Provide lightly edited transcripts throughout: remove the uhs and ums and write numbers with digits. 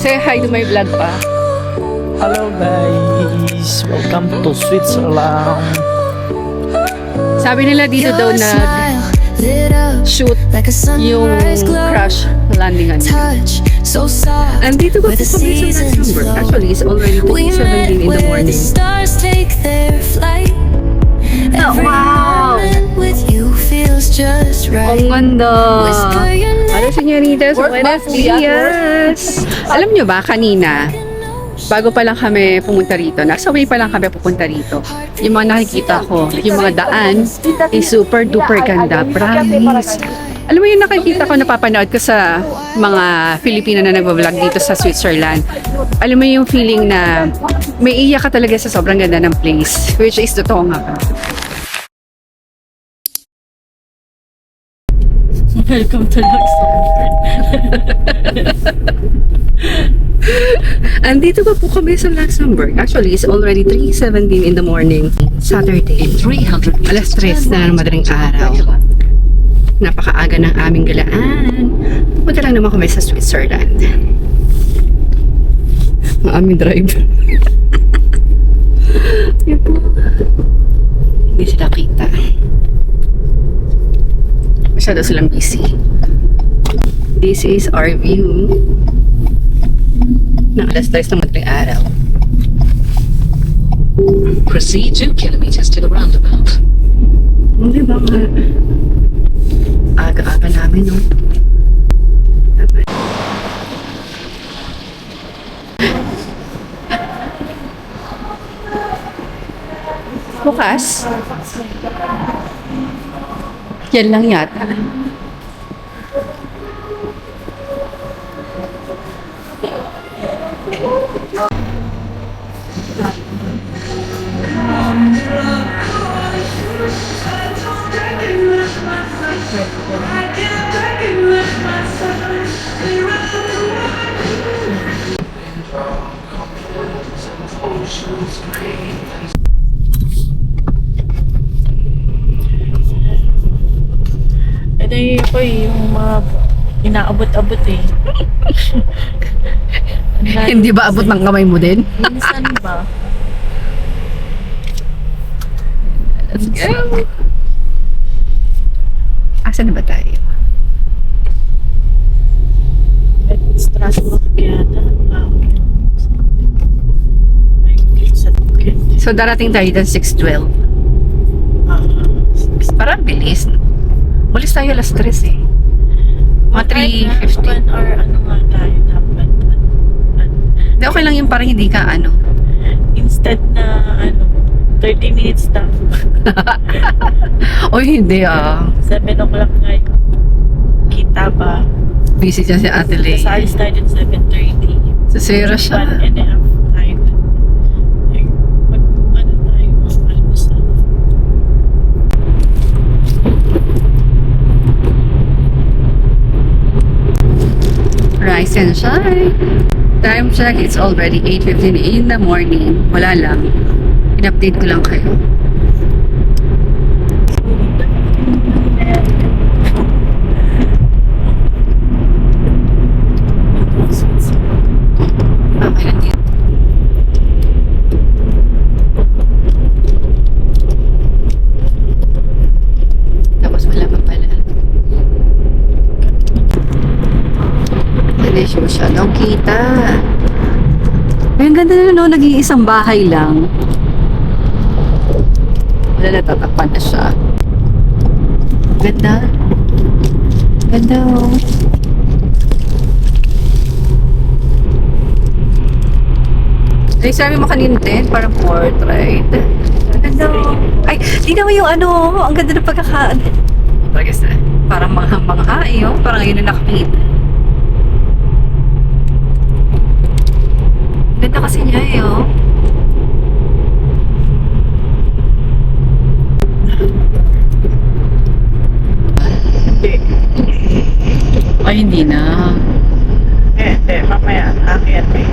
Say hi to my vlog pa. Hello guys! Welcome to Switzerland! Sabi nila dito daw shoot yung crash landing on you. Andito ba po kami sa Luxembourg? Actually, it's already 2:17 in the morning. Oh, wow! Ang ganda! Ano, señoritas? Buenos dias! Alam nyo ba, kanina, bago pa lang kami pumunta rito, nasa way pa lang kami pupunta rito, yung mga nakikita ko, yung mga daan, is super duper ganda. Promise. Alam mo yung nakikita ko, napapanood ko sa mga Filipino na nagbablog dito sa Switzerland. Alam mo yung feeling na may iyak ka talaga sa sobrang ganda ng place, which is totoo nga. Welcome to Luxembourg! Andito pa po kami sa Luxembourg. Actually, it's already 3:17 in the morning. Saturday. 300. Alas 3 na ng madaling araw. Napakaaga ng aming galaan. Punta lang naman kami sa Switzerland. Ang aming driver. Yun po. Hindi sila kita. Masyado silang busy. This is our view ng alas 3 ng madaling araw. Proceed 2 kilometers to the roundabout. Hindi ba nga? Aga-aga namin, no? Tama. Bukas? Yan lang yata. Ito yung mga inaabot-abot eh. Hindi ba abot ng kamay mo din? Minsan ba? Let's go. Asan na ba tayo? Strasbourg yata. So, darating tayo ng 6:12. Parang bilis. Walis tayo alas 3 eh. Mga 3:50. Or ano nga tayo dapat. Hindi, okay lang yung parang hindi ka ano. Instead na 30 minutes na. Oy, hindi 7 o'clock ngayon. Kita ba? Busy siya si Ate Lay. Sasalis tayo din 7:30. Sasira siya. 1.5 tayo. Ano tayo? Almusal. Rise and shine. Time check, it's already 8:15 in the morning. Wala lang. In-update ko lang kayo. Okay lang dito. Tapos wala pa pala. Hindi siya masyadong kita. Ay, ang ganda na no, nag-iisang bahay lang. Wala, natatakpan na siya. Ganda. Ganda oh. Ay, sabi mo kanina din, parang portrait. Ganda oh. Ay, tingnan mo yung ano, ang ganda ng pagkakaan. Parang mga hayo, parang yun na nakakita. Ganda kasi niya eh, oh. Ay, hindi na. Hindi. Mamaya. Akyat eh.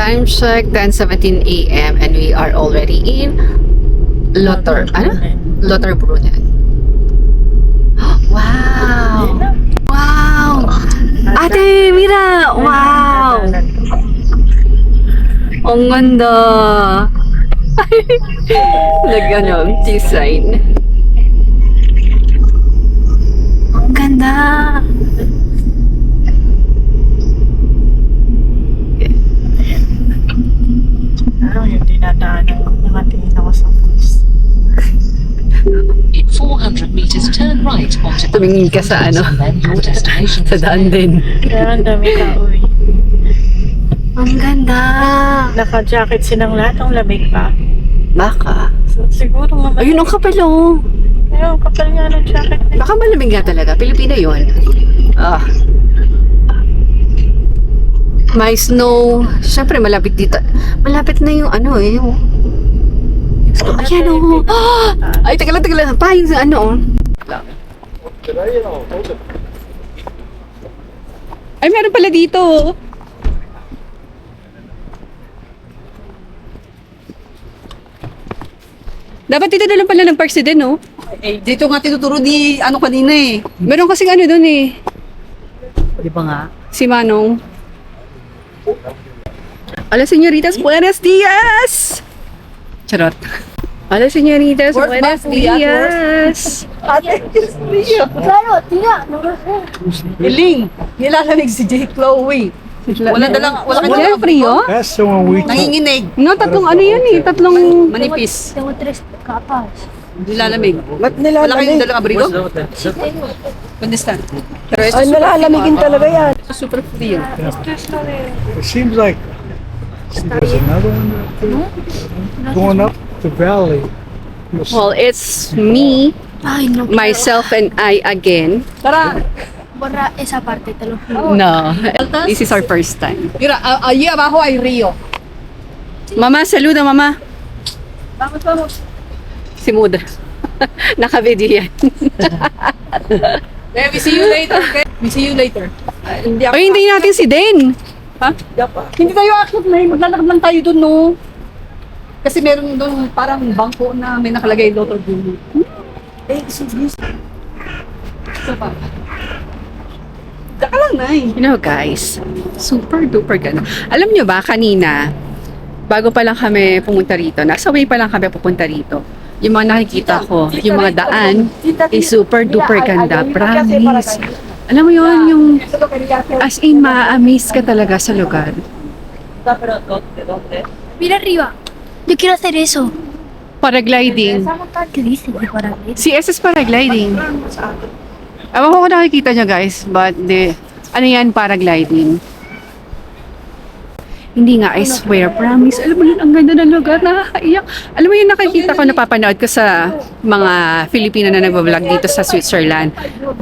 Time check, 10:17 a.m. and we are already in Lauterbrunnen. Wow! Wow! Ate, mira! Wow! Ang ganda! Nag-ano, design. Ang ganda! Ano yung dinadaanan ko? Nakatingin ako sa post. In 400 meters, turn right onto the Tumingin ka sa ano, and then your destination sa daan din. Kaya ang dami tao eh. Ang ganda! Naka-jacket silang lahat, ang lamig pa. Baka. So, siguro nga Ayun ang kapal oh. Ayun, kapal nga ng jacket na. Baka malamig nga talaga. Pilipina yun. Ah. May snow. Siyempre, malapit dito. Malapit na yung ano eh. Yung... Ayan oh. Ah! Ay, tagal lang. Pa, yung ano oh. Ay, meron pala dito. Dapat dito na lang pala ng park si Den, no? Eh, dito nga tinuturo ni ano kanina eh. Meron kasing ano doon eh. Di ba nga? Si Manong. Hola, señoritas. Buenos días! Charot. Hola, señoritas. Work Buenos back, Leah, días. Ate, Claro, tira, no lo sé. Iling, nilalamig si J. Chloe. Wala Wala kang ka dalang frio? That's the one we took. nanginginig. No, tatlong ano yun eh. Tatlong... Manipis. Tengo tres capas. Nilalamig. Ba't Wala kayong nilalamig? dalang abrigo? Sí tengo. Understand? Pero ito Ay, nalalamigin talaga yan. super frio. It seems like there's another one going up the valley. Well, it's me, Ay, no. myself, and I again. Tara, Borra esa parte, te lo juro. No. This is our first time. mira, allí abajo hay río. Mama, saluda, mama. Vamos. Si Mudra. Naka-video yan. Okay, we see you later, okay? We see you later. Hindi ako. Ay, hindi natin si Den. Ha? Hindi tayo akit na maglalakad lang tayo doon, no? Kasi meron doon parang bangko na may nakalagay Lauterbrunnen. Eh, so pa. Daka lang, Nay. You know, guys, super duper ganda. Alam nyo ba, kanina, bago pa lang kami pumunta rito, nasa way pa lang kami pupunta rito, yung mga nakikita ko, yung mga daan, is super duper ganda. Promise. Alam mo yun, yung as in, ma-amaze ka talaga sa lugar. Mira arriba. Yo quiero hacer eso. Paragliding. ¿Qué dice de paragliding? Si SS Paragliding. Ewan ko kung nakikita nyo guys, but ano yan, paragliding. Hindi nga, I swear, promise. Alam mo yun, ang ganda ng lugar, nakakaiyak. Alam mo yun, nakikita ko, napapanood ko sa mga Filipino na nagbablog dito sa Switzerland.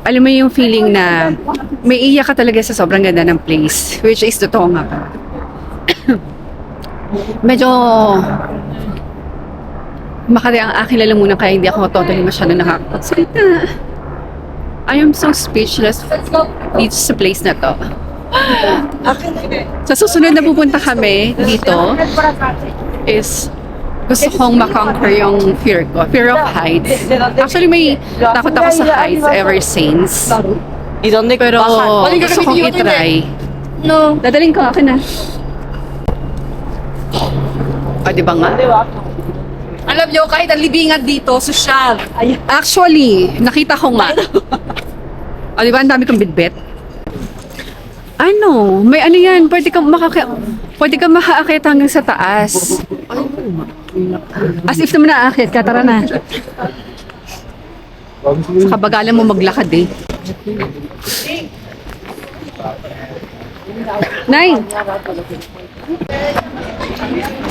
Alam mo yung feeling na may iyak ka talaga sa sobrang ganda ng place, which is totoo nga pa. Medyo makari ang aking lalamunan kaya hindi ako totally masyado nakakapagsalita. I am so speechless dito sa place na to. Sa susunod na pupunta kami dito is gusto kong makonquer yung fear ko. Fear of heights. Actually, may takot ako sa heights ever since. Pero gusto kong itry. No. Dadaling ko, akin na. O, di ba nga? Alam nyo, kahit ang libingan dito, sosyal. Actually, nakita ko nga. O, di ba? Ang dami kong bitbit. Ano? May ano yan? Pwede kang makaakit hanggang sa taas. As if naman naaakit ka, tara na. Saka bagalan mo maglakad eh. Nay!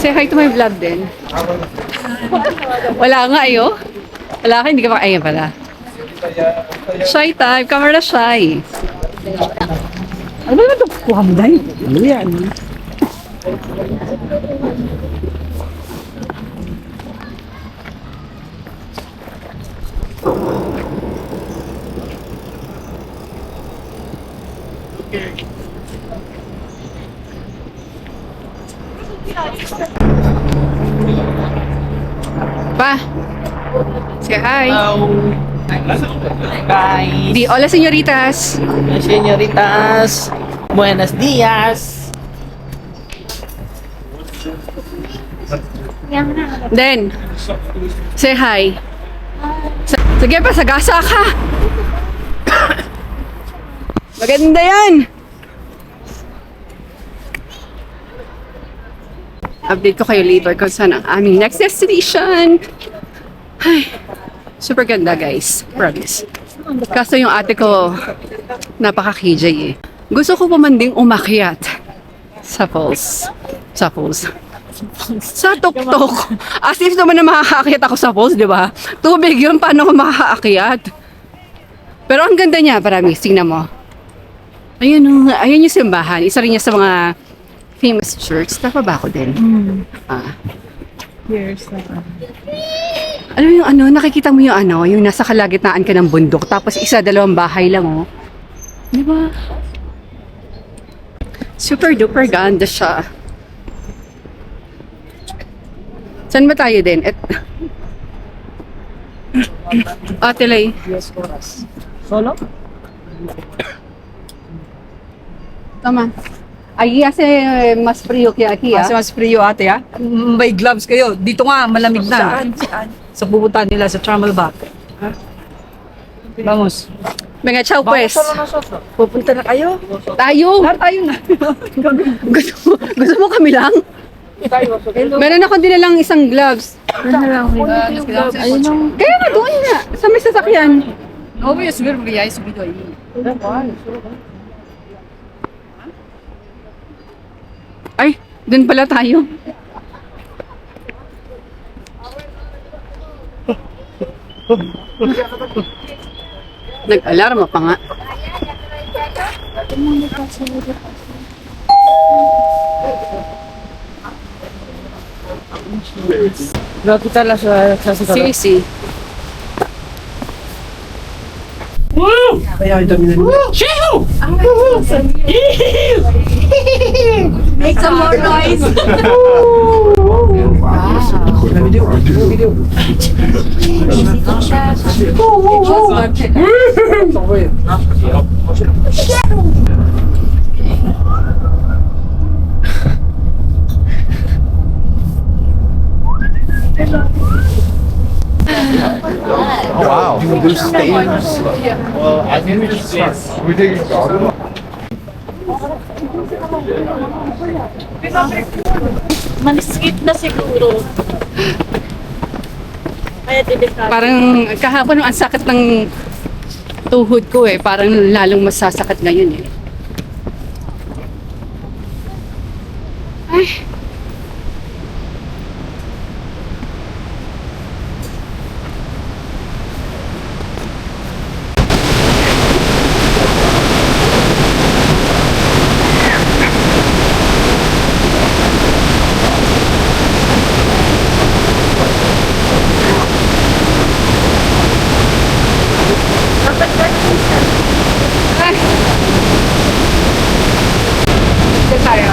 Say hi to my vlog din. Wala nga ayo. Wala ka, hindi ka pa. Ayan pala. Shy time. Camera shy. Ano ba ito? Kuha mo dahil. Ano yan? Pa, say hi. Bye. Di, hola señoritas. Señoritas. Buenos días. Then, say hi. Sige pa, sagasa ka. Maganda yan. Update ko kayo later kung saan ang aming next destination. Ay, super ganda guys. Promise. Kaso yung ate ko, napaka-KJ eh. Gusto ko pa man ding umakyat sa falls. Sa falls. Sa tuktok. As if naman na makakaakyat ako sa falls, di ba? Tubig yun, paano ko makakaakyat? Pero ang ganda niya, promise. Tingnan mo. Ayun, ayun yung simbahan. Isa rin niya sa mga famous church. Tama ba ako din? Ah. Here's the Alam mo yung ano, nakikita mo yung ano, yung nasa kalagitnaan ka ng bundok, tapos isa, dalawang bahay lang, oh. Di ba? Super duper ganda siya. Saan ba tayo din? Ate Lay. Solo? Tama. Ay, kasi mas frio kaya aquí, Kasi mas frio ate ha. May gloves kayo. Dito nga, malamig na. Saan? Sa pupuntahan nila sa Tramelback. Vamos. Mga chow pues. Pupunta na kayo? Tayo. Lahat tayo na. Gusto mo kami lang? Meron ako dinalang isang gloves. Ayun ang Kaya nga doon nga, sa may sasakyan. No voy a subir porque ya he subido ahí. Ay, doon pala tayo. Nag-alarma pa nga. Nakita lang sa Sige, sige. Kaya ito minun. Make some more noise. Maniskip na siguro. Kaya delikado. Parang kahapon ang sakit ng tuhod ko eh. Parang lalong masasakit ngayon eh. Ay. Ay. Dito tayo.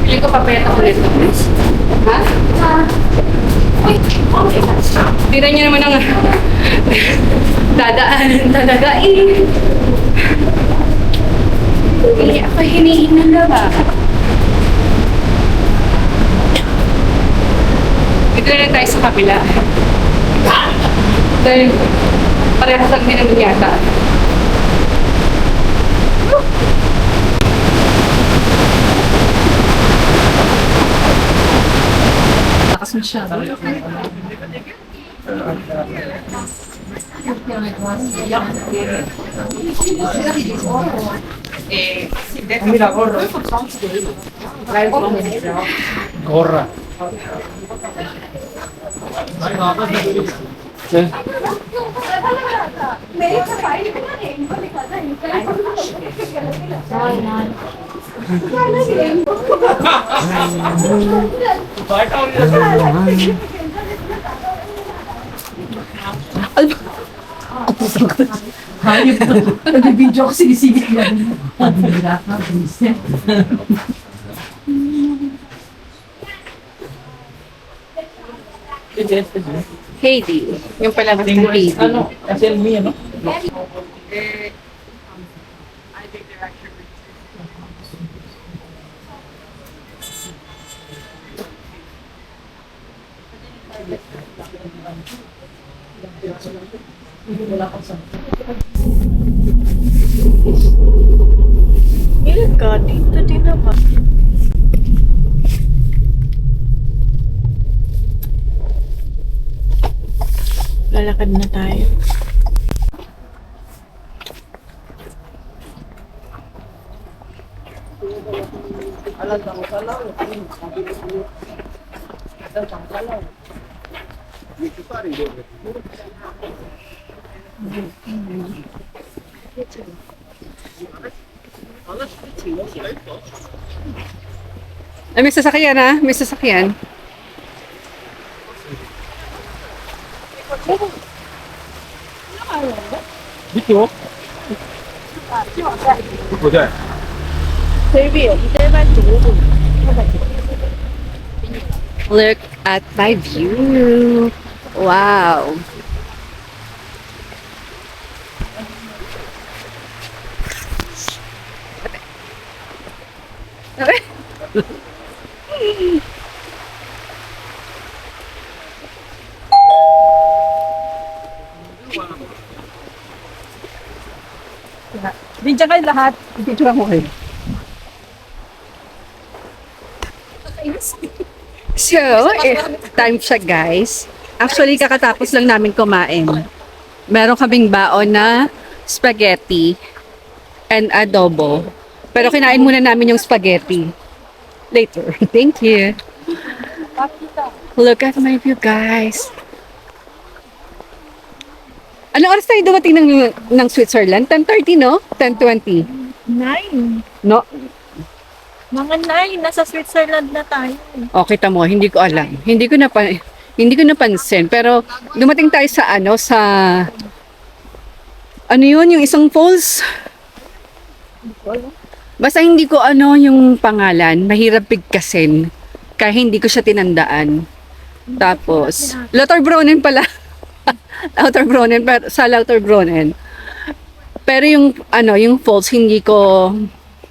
Piling ko papayat ako nito. Ha? Tira niyo naman ang dadaanan talaga eh. Hindi ako hinihinga na ba? Dito na lang tayo sa kabila. Dahil parehas lang din naman yata. Lakas mo siya. Gorra. Hayop na. Nag-video ako sinisigit lang. Pabira ka, buset. Heidi. Yung palabas ng Heidi. SLM, ano? Ilka, dito din naman. Lalakad na tayo. Ay, may sasakyan ha? May sasakyan. Dito? Buday. Look at my view. Wow. Video kayo lahat. Video mo kayo. So, time siya guys. Actually, kakatapos lang namin kumain. Meron kaming baon na spaghetti and adobo. Pero kinain muna namin yung spaghetti. Later. Thank you. Look at my view, guys. Anong oras tayo dumating ng Switzerland? 10:30, no? 10:20. 9. No? Mga 9. Nasa Switzerland na tayo. O, kita mo, hindi ko alam. Hindi ko napansin. Pero dumating tayo sa ano yun, yung isang falls. Basta hindi ko yung pangalan. Mahirap bigkasin. Kaya hindi ko siya tinandaan. Tapos, Lauterbrunnen pala. Lauterbrunnen, sa Lauterbrunnen. Pero yung falls, hindi ko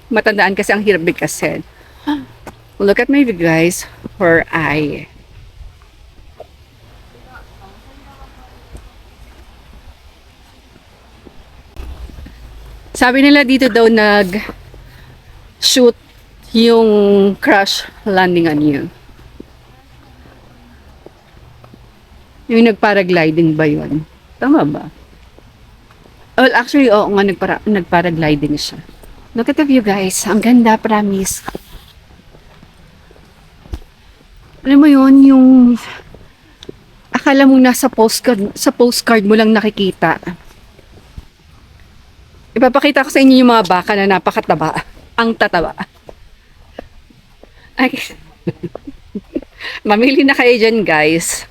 matandaan kasi ang hirap bigkasin. Look at my view, guys. Where I sabi nila dito daw shoot yung crash landing on you. Yung nagparagliding ba yun? Tama ba? Well, actually, oo nga, nagparagliding siya. Look at the view, guys. Ang ganda, promise. Alam mo yun, yung akala mo nasa postcard mo lang nakikita. Ipapakita ko sa inyo yung mga baka na napakataba. Ang tataba. Ay, mamili na kayo dyan, guys.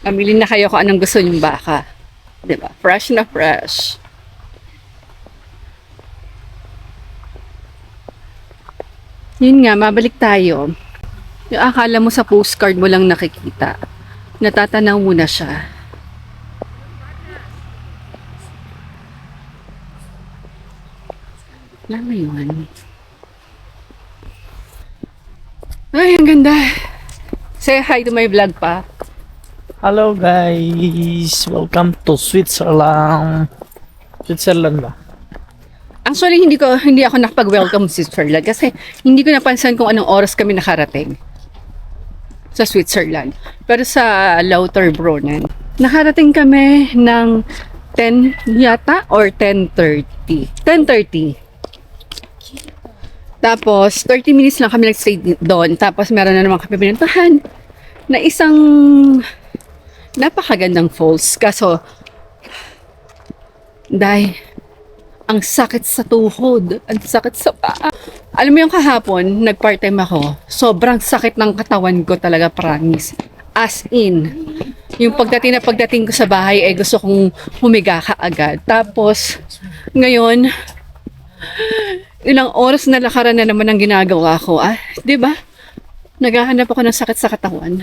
Mamili na kayo kung anong gusto nyong baka. Diba? Fresh na fresh. Yun nga, mabalik tayo. Yung akala mo sa postcard mo lang nakikita. Natatanaw mo na siya. Alam mo yun? Ay, ang ganda. Say hi to my vlog pa. Hello guys! Welcome to Switzerland. Switzerland ba? Actually, hindi ako nakapag-welcome sa Switzerland kasi hindi ko napansin kung anong oras kami nakarating sa Switzerland. Pero sa Lauterbrunnen, nakarating kami ng 10 yata or 10:30. 10:30. Tapos, 30 minutes lang kami nag-stay doon. Tapos, meron na naman kami pinuntahan na isang napakagandang falls. Kaso, dahil ang sakit sa tuhod, ang sakit sa paa. Alam mo yung kahapon, nag-part-time ako. Sobrang sakit ng katawan ko talaga, promise. As in, yung pagdating ko sa bahay, gusto kong humiga ka agad. Tapos, ngayon, ilang oras na lakaran na naman ang ginagawa ko. 'Di ba? Naghahanap ako ng sakit sa katawan.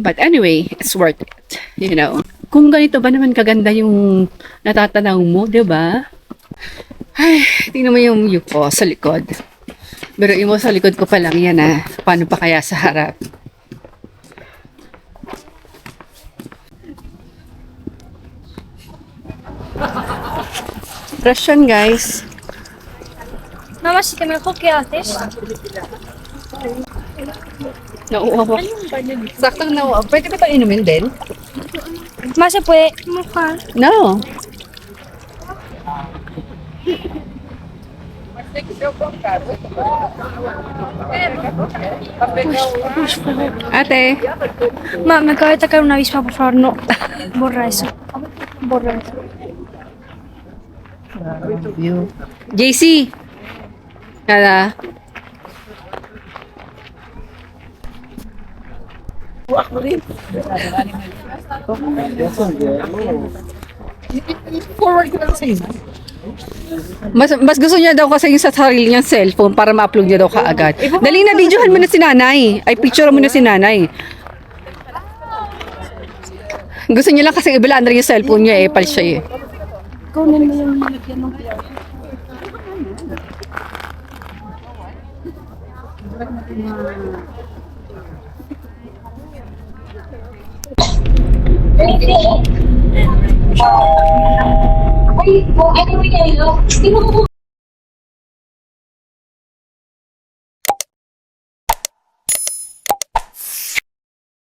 But anyway, it's worth it. You know. Kung ganito ba naman kaganda yung natatanaw mo, 'di ba? Ay, tingnan mo yung view ko sa likod. Pero mo sa likod ko pa lang yan Paano pa kaya sa harap? Fresh yan, guys. Mamá, si te me dijo, ¿qué haces? Nauuhaw ako. Saktong nauuhaw. Pwede ba ito inumin din? Más se puede mojar. No. Ate, Ma, me acaba de atacar una avispa, por favor, no. Borra eso. Borra eso. JC. Kada. Forward ko lang sa'yo. Mas gusto niya daw kasi yung sa sarili niyang cellphone para ma-upload niya daw kaagad. Dali na, videohan mo na si nanay. Ay, picture mo na si nanay. Gusto niya lang kasi ibilaan rin yung cellphone niya pal siya Kunin mo yung malagyan ng Ay, ano nangyari? Hindi mo